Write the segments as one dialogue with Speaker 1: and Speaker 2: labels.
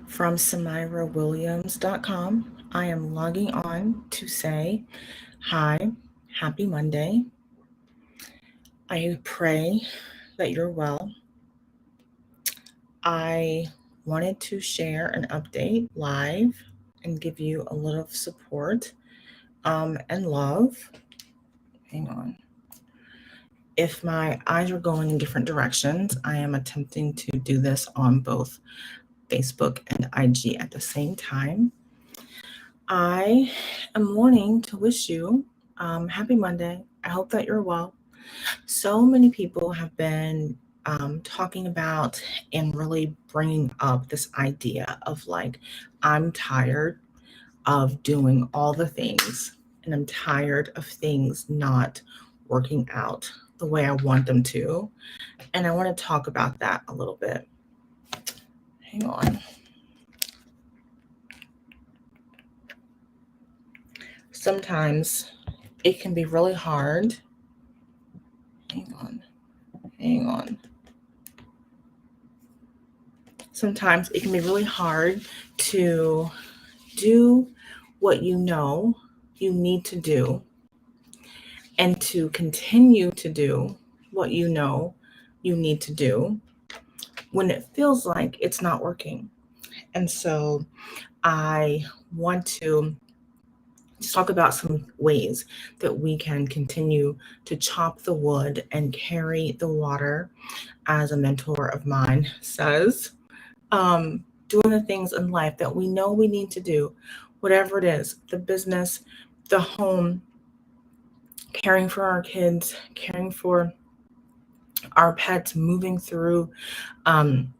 Speaker 1: from SamiraWilliams.com. I am logging on to say hi, happy Monday. I pray that you're well. I wanted to share an update live and give you a little support and love. Hang on. If my eyes are going in different directions, I am attempting to do this on both Facebook and IG at the same time. I am wanting to wish you happy Monday. I hope that you're well. So many people have been talking about and really bringing up this idea of like, I'm tired of doing all the things and I'm tired of things not working out the way I want them to. And I want to talk about that a little bit. Hang on. Sometimes it can be really hard. Hang on. Hang on. Sometimes it can be really hard to do what you know you need to do and to continue to do what you know you need to do when it feels like it's not working. And so I want to just talk about some ways that we can continue to chop the wood and carry the water, as a mentor of mine says. Doing the things in life that we know we need to do, whatever it is, the business, the home, caring for our kids, caring for our pets, moving through um,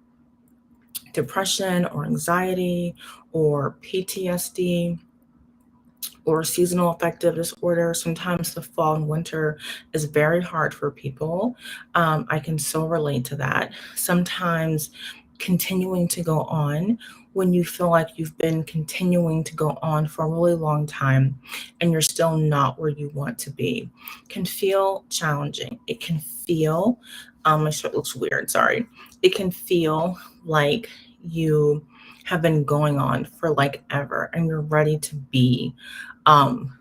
Speaker 1: depression or anxiety or PTSD or seasonal affective disorder. Sometimes the fall and winter is very hard for people. I can so relate to that. Sometimes continuing to go on when you feel like you've been continuing to go on for a really long time and you're still not where you want to be can feel challenging. It can feel, my shirt looks weird, sorry. It can feel like you have been going on for like ever and you're ready to be um,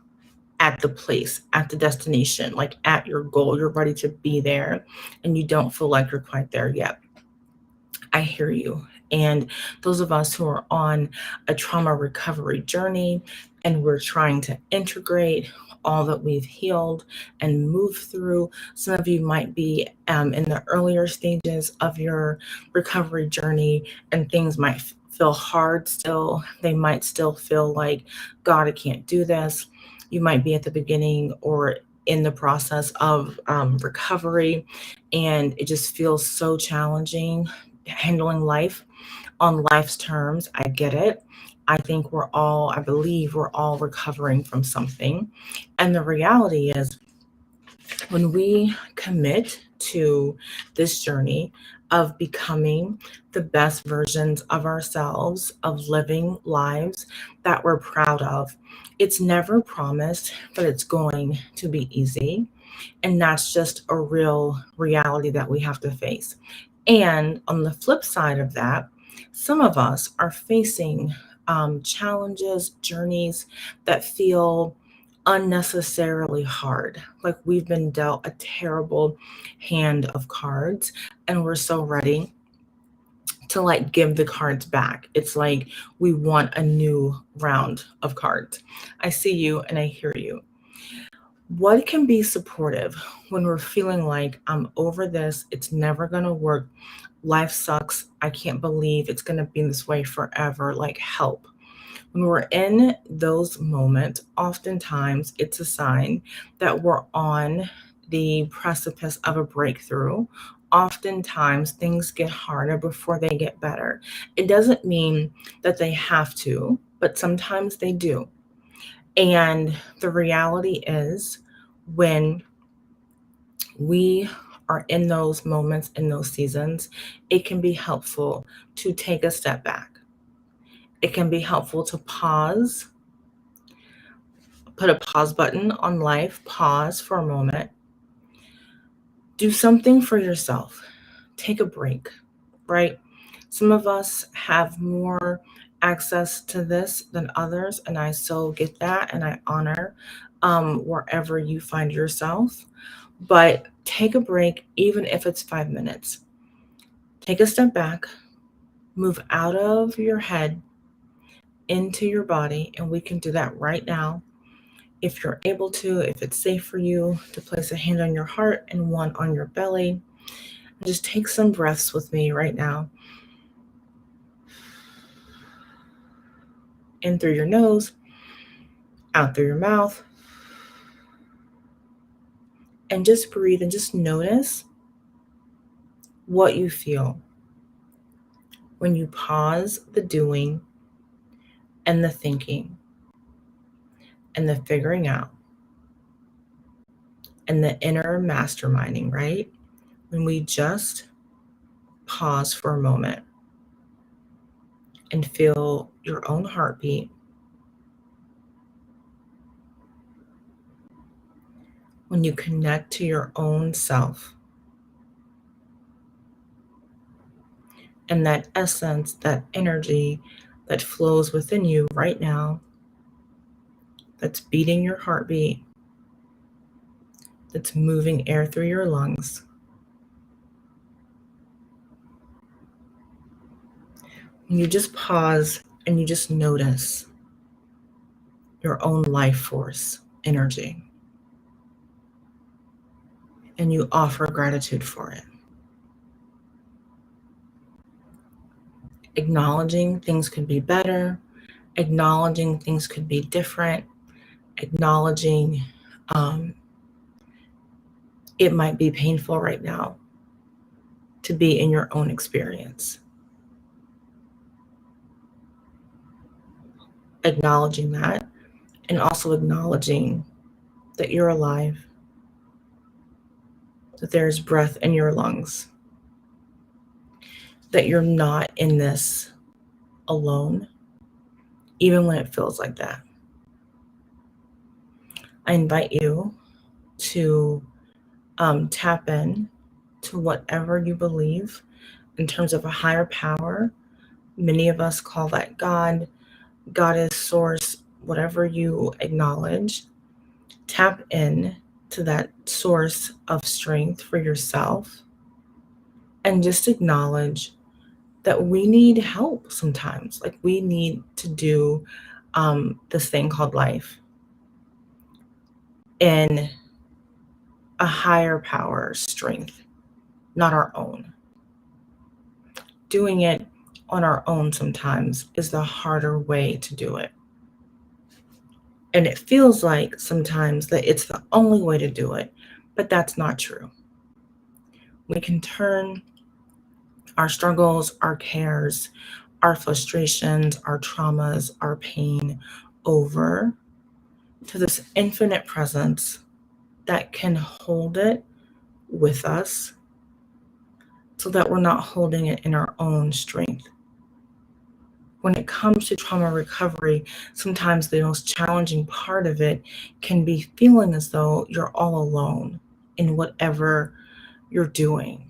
Speaker 1: at the place, at the destination, like at your goal. You're ready to be there and you don't feel like you're quite there yet. I hear you. And those of us who are on a trauma recovery journey and we're trying to integrate all that we've healed and move through, some of you might be in the earlier stages of your recovery journey and things might feel hard still. They might still feel like, God, I can't do this. You might be at the beginning or in the process of recovery, and it just feels so challenging handling life on life's terms. I get it. I believe we're all recovering from something. And the reality is, when we commit to this journey of becoming the best versions of ourselves, of living lives that we're proud of, it's never promised that it's going to be easy. And that's just a real reality that we have to face. And on the flip side of that, some of us are facing challenges, journeys that feel unnecessarily hard. Like we've been dealt a terrible hand of cards and we're so ready to like give the cards back. It's like we want a new round of cards. I see you and I hear you. What can be supportive when we're feeling like I'm over this, it's never going to work, life sucks, I can't believe it's going to be this way forever, like help. When we're in those moments, oftentimes it's a sign that we're on the precipice of a breakthrough. Oftentimes things get harder before they get better. It doesn't mean that they have to, but sometimes they do. And the reality is, when we are in those moments, in those seasons, it can be helpful to take a step back. It can be helpful to pause, put a pause button on life, pause for a moment, do something for yourself, take a break, right? Some of us have more access to this than others, and I so get that, and I honor wherever you find yourself. But take a break, even if it's 5 minutes. Take a step back, move out of your head into your body, and we can do that right now. If you're able to, if it's safe for you to place a hand on your heart and one on your belly, and just take some breaths with me right now. In through your nose, out through your mouth, and just breathe and just notice what you feel when you pause the doing and the thinking and the figuring out and the inner masterminding, right? When we just pause for a moment and feel your own heartbeat, when you connect to your own self and that essence, that energy that flows within you right now, that's beating your heartbeat, that's moving air through your lungs. And you just pause and you just notice your own life force energy. And you offer gratitude for it. Acknowledging things could be better, acknowledging things could be different, acknowledging it might be painful right now to be in your own experience. Acknowledging that, and also acknowledging that you're alive, that there's breath in your lungs, that you're not in this alone, even when it feels like that. I invite you to tap in to whatever you believe in terms of a higher power. Many of us call that God, Goddess, Source, whatever you acknowledge. Tap in to that source of strength for yourself and just acknowledge that we need help sometimes. Like we need to do this thing called life in a higher power strength, not our own. Doing it on our own sometimes is the harder way to do it. And it feels like sometimes that it's the only way to do it, but that's not true. We can turn our struggles, our cares, our frustrations, our traumas, our pain over to this infinite presence that can hold it with us so that we're not holding it in our own strength. When it comes to trauma recovery, sometimes the most challenging part of it can be feeling as though you're all alone in whatever you're doing.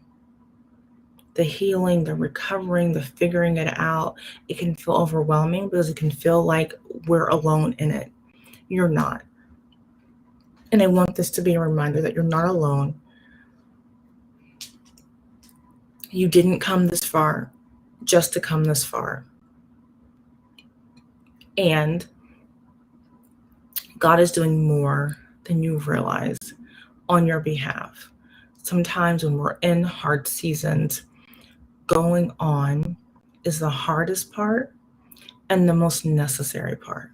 Speaker 1: The healing, the recovering, the figuring it out, it can feel overwhelming because it can feel like we're alone in it. You're not. And I want this to be a reminder that you're not alone. You didn't come this far just to come this far. And God is doing more than you realize on your behalf. Sometimes when we're in hard seasons, going on is the hardest part and the most necessary part.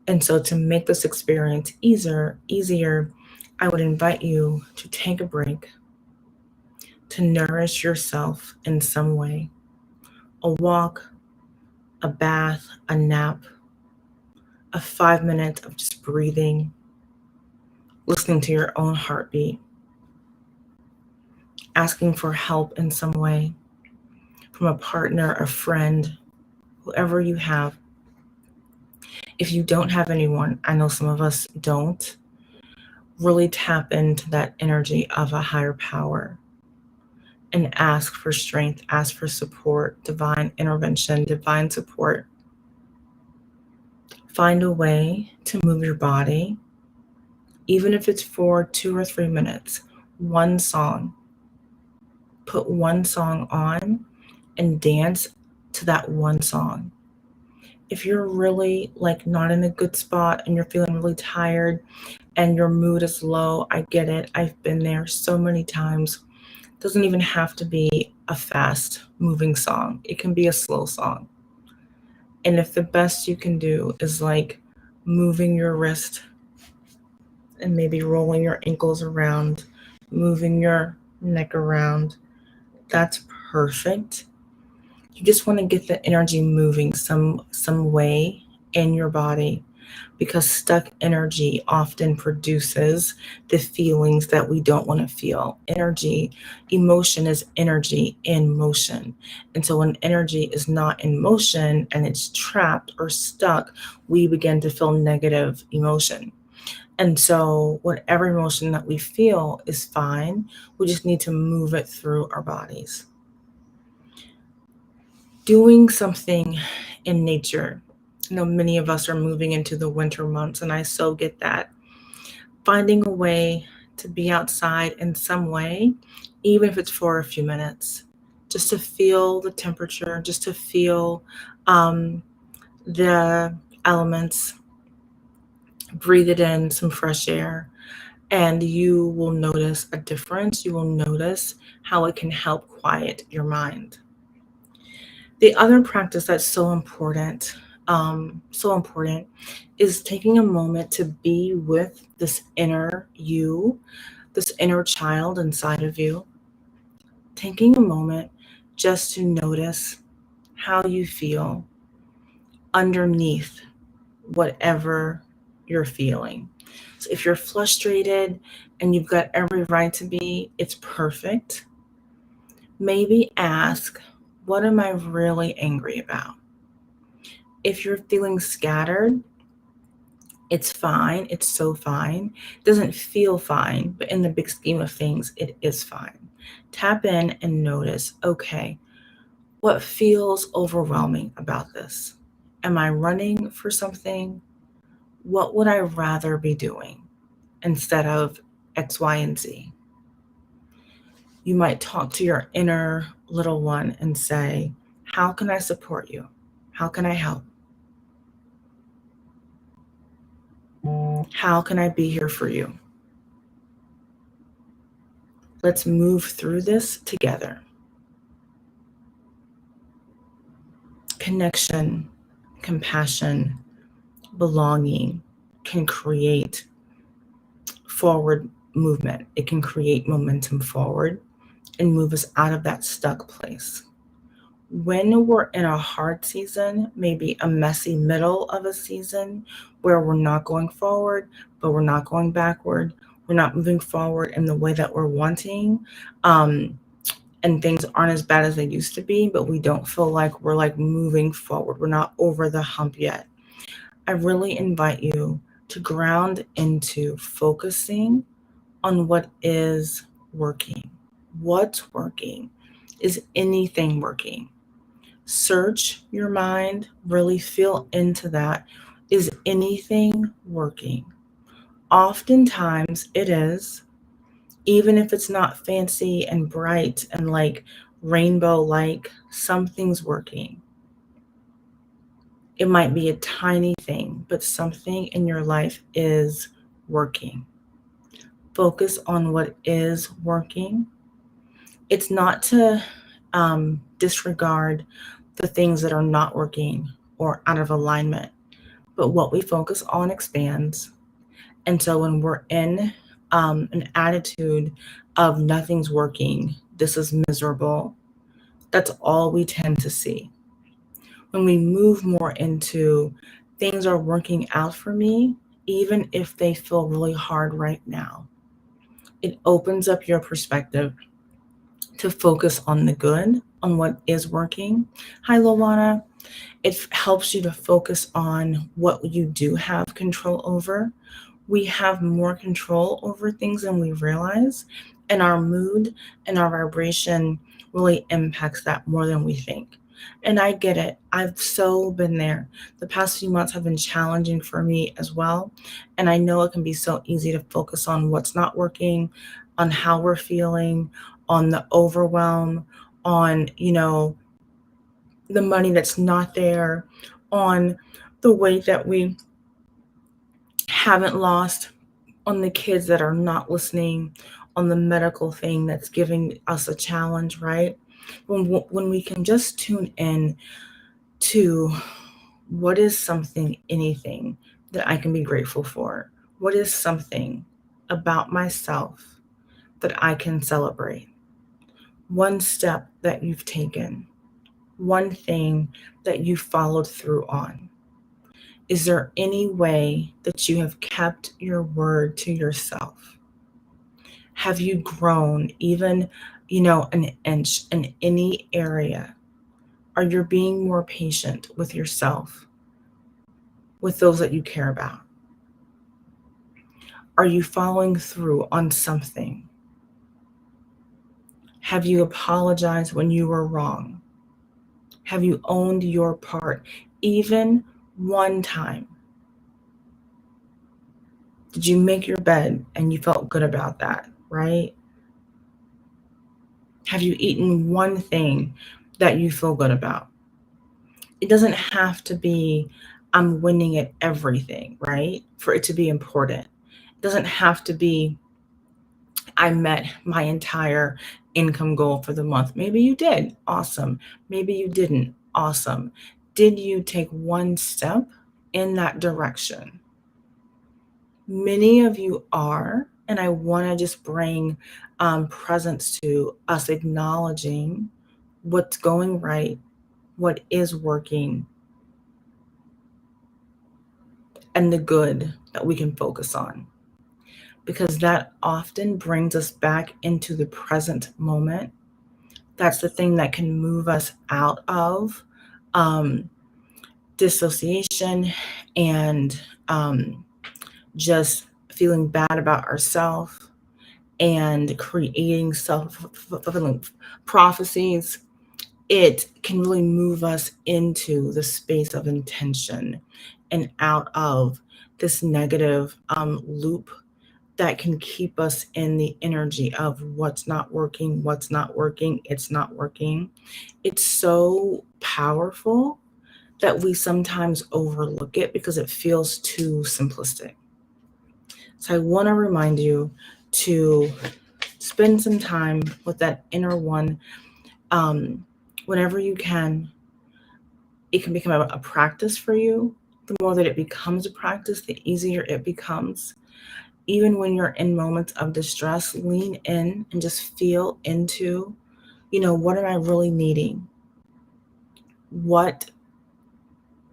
Speaker 1: And so to make this experience easier, I would invite you to take a break, to nourish yourself in some way. A walk, a bath, a nap, a 5 minutes of just breathing, listening to your own heartbeat, asking for help in some way from a partner, a friend, whoever you have. If you don't have anyone, I know some of us don't, really tap into that energy of a higher power. and ask for strength, ask for support, divine intervention, divine support. Find a way to move your body, even if it's for 2 or 3 minutes, one song. Put one song on and dance to that one song. If you're really like not in a good spot and you're feeling really tired and your mood is low, I get it. I've been there so many times. It doesn't even have to be a fast moving song. It can be a slow song. And if the best you can do is like moving your wrist and maybe rolling your ankles around, moving your neck around, that's perfect. You just want to get the energy moving some way in your body, because stuck energy often produces the feelings that we don't want to feel. Emotion is energy in motion. And so when energy is not in motion and it's trapped or stuck, we begin to feel negative emotion. And so whatever emotion that we feel is fine. We just need to move it through our bodies. Doing something in nature. Many of us are moving into the winter months, and I so get that. Finding a way to be outside in some way, even if it's for a few minutes, just to feel the temperature, just to feel the elements, breathe it in, some fresh air, and you will notice a difference. You will notice how it can help quiet your mind. The other practice that's so important is taking a moment to be with this inner you, this inner child inside of you. Taking a moment just to notice how you feel underneath whatever you're feeling. So if you're frustrated and you've got every right to be, it's perfect. Maybe ask, what am I really angry about? If you're feeling scattered, it's fine. It's so fine. It doesn't feel fine, but in the big scheme of things, it is fine. Tap in and notice, okay, what feels overwhelming about this? Am I running for something? What would I rather be doing instead of X, Y, and Z? You might talk to your inner little one and say, how can I support you? How can I help? How can I be here for you? Let's move through this together. Connection, compassion, belonging can create forward movement. It can create momentum forward and move us out of that stuck place. When we're in a hard season, maybe a messy middle of a season where we're not going forward, but we're not going backward, we're not moving forward in the way that we're wanting, and things aren't as bad as they used to be, but we don't feel like we're like moving forward. We're not over the hump yet. I really invite you to ground into focusing on what is working. What's working? Is anything working? Search your mind, really feel into that. Is anything working? Oftentimes it is, even if it's not fancy and bright and like rainbow like, something's working. It might be a tiny thing, but something in your life is working. Focus on what is working. It's not to disregard the things that are not working or out of alignment, but what we focus on expands. And so when we're in an attitude of nothing's working, this is miserable, that's all we tend to see. When we move more into things are working out for me, even if they feel really hard right now, it opens up your perspective to focus on the good, on what is working. Hi, Luana. It helps you to focus on what you do have control over. We have more control over things than we realize. And our mood and our vibration really impacts that more than we think. And I get it. I've so been there. The past few months have been challenging for me as well. And I know it can be so easy to focus on what's not working, on how we're feeling, on the overwhelm, on, the money that's not there, on the weight that we haven't lost, on the kids that are not listening, on the medical thing that's giving us a challenge, right? When we can just tune in to what is something, anything that I can be grateful for? What is something about myself that I can celebrate? One step that you've taken, one thing that you followed through on. Is there any way that you have kept your word to yourself? Have you grown even, an inch in any area? Are you being more patient with yourself, with those that you care about? Are you following through on something? Have you apologized when you were wrong? Have you owned your part, even one time? Did you make your bed and you felt good about that, right? Have you eaten one thing that you feel good about? It doesn't have to be I'm winning at everything, right? For it to be important. It doesn't have to be I met my entire income goal for the month. Maybe you did. Awesome. Maybe you didn't. Awesome. Did you take one step in that direction? Many of you are, and I want to just bring presence to us acknowledging what's going right, what is working, and the good that we can focus on. Because that often brings us back into the present moment. That's the thing that can move us out of dissociation and just feeling bad about ourselves and creating self-fulfilling prophecies. It can really move us into the space of intention and out of this negative loop that can keep us in the energy of what's not working, it's not working. It's so powerful that we sometimes overlook it because it feels too simplistic. So I want to remind you to spend some time with that inner one whenever you can. It can become a practice for you. The more that it becomes a practice, the easier it becomes. Even when you're in moments of distress, lean in and just feel into, what am I really needing? What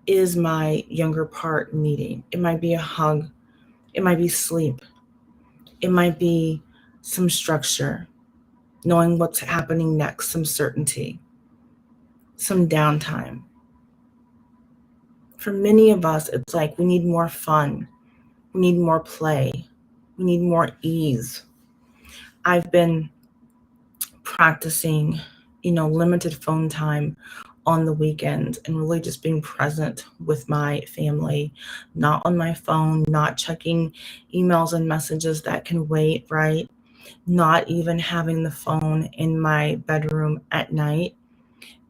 Speaker 1: is my younger part needing? It might be a hug. It might be sleep. It might be some structure, knowing what's happening next, some certainty, some downtime. For many of us, it's like we need more fun. We need more play. We need more ease. I've been practicing, limited phone time on the weekends and really just being present with my family, not on my phone, not checking emails and messages that can wait, right? Not even having the phone in my bedroom at night.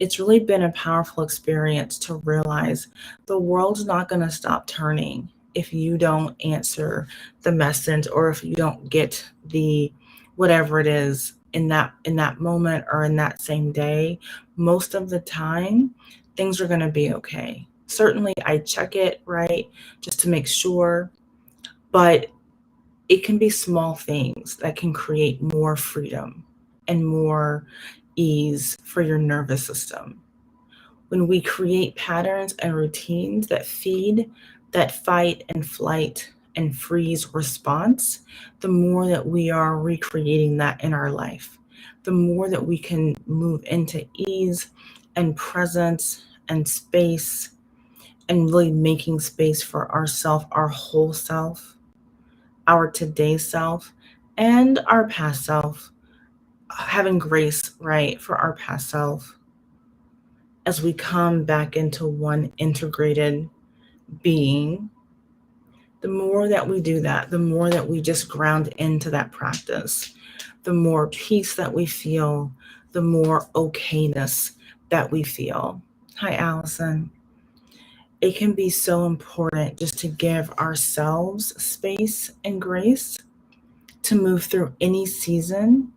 Speaker 1: It's really been a powerful experience to realize the world's not going to stop turning if you don't answer the message or if you don't get the whatever it is in that moment or in that same day. Most of the time things are going to be okay. Certainly I check it, right, just to make sure, but it can be small things that can create more freedom and more ease for your nervous system. When we create patterns and routines that feed that fight and flight and freeze response, the more that we are recreating that in our life, the more that we can move into ease and presence and space and really making space for ourself, our whole self, our today self, and our past self, having grace, right, for our past self as we come back into one integrated being. The more that we do that, the more that we just ground into that practice, the more peace that we feel, the more okayness that we feel. Hi, Allison. It can be so important just to give ourselves space and grace to move through any season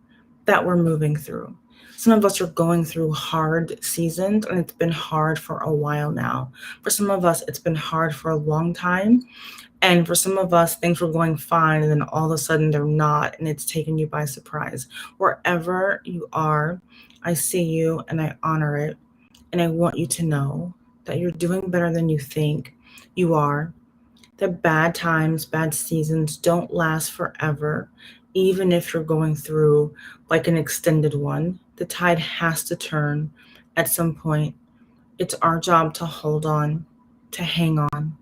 Speaker 1: that we're moving through. Some of us are going through hard seasons, and it's been hard for a while now. For some of us, it's been hard for a long time. And for some of us, things were going fine, and then all of a sudden they're not, and it's taken you by surprise. Wherever you are, I see you and I honor it. And I want you to know that you're doing better than you think you are. That bad times, bad seasons don't last forever. Even if you're going through like an extended one, the tide has to turn at some point. It's our job to hold on, to hang on,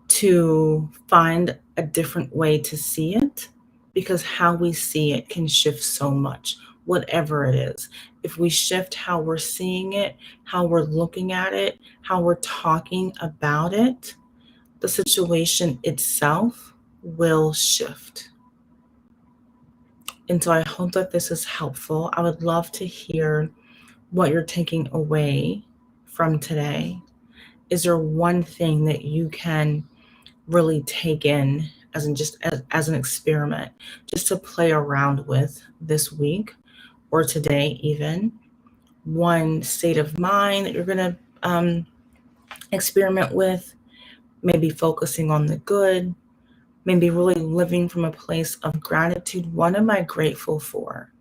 Speaker 1: to find a different way to see it, because how we see it can shift so much, whatever it is. If we shift how we're seeing it, how we're looking at it, how we're talking about it, the situation itself will shift. And so I hope that this is helpful. I would love to hear what you're taking away from today. Is there one thing that you can really take in as an experiment, just to play around with this week or today even? One state of mind that you're going to experiment with, maybe focusing on the good, maybe really living from a place of gratitude. What am I grateful for?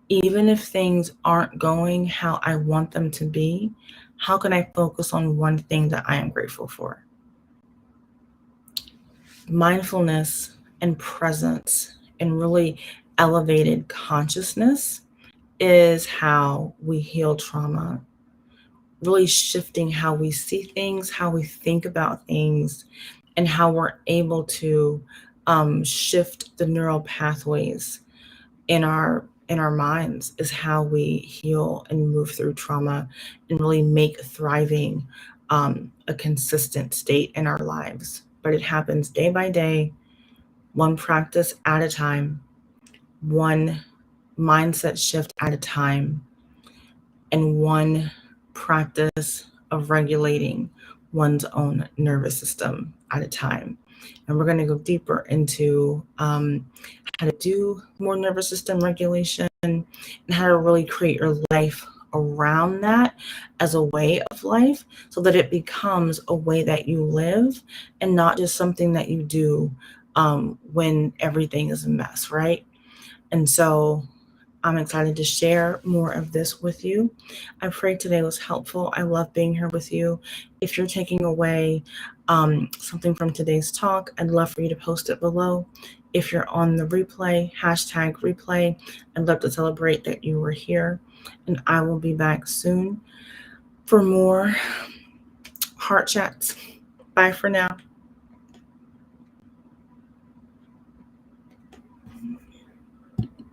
Speaker 1: Even if things aren't going how I want them to be, how can I focus on one thing that I am grateful for? Mindfulness and presence and really elevated consciousness is how we heal trauma. Really shifting how we see things, how we think about things, and how we're able to shift the neural pathways in our minds is how we heal and move through trauma and really make thriving a consistent state in our lives. But it happens day by day, one practice at a time, one mindset shift at a time, and one practice of regulating one's own nervous system at a time. And we're going to go deeper into how to do more nervous system regulation and how to really create your life around that as a way of life, so that it becomes a way that you live and not just something that you do when everything is a mess, right? And so I'm excited to share more of this with you. I pray today was helpful. I love being here with you. If you're taking away something from today's talk, I'd love for you to post it below. If you're on the replay, #replay, I'd love to celebrate that you were here. And I will be back soon for more heart chats. Bye for now.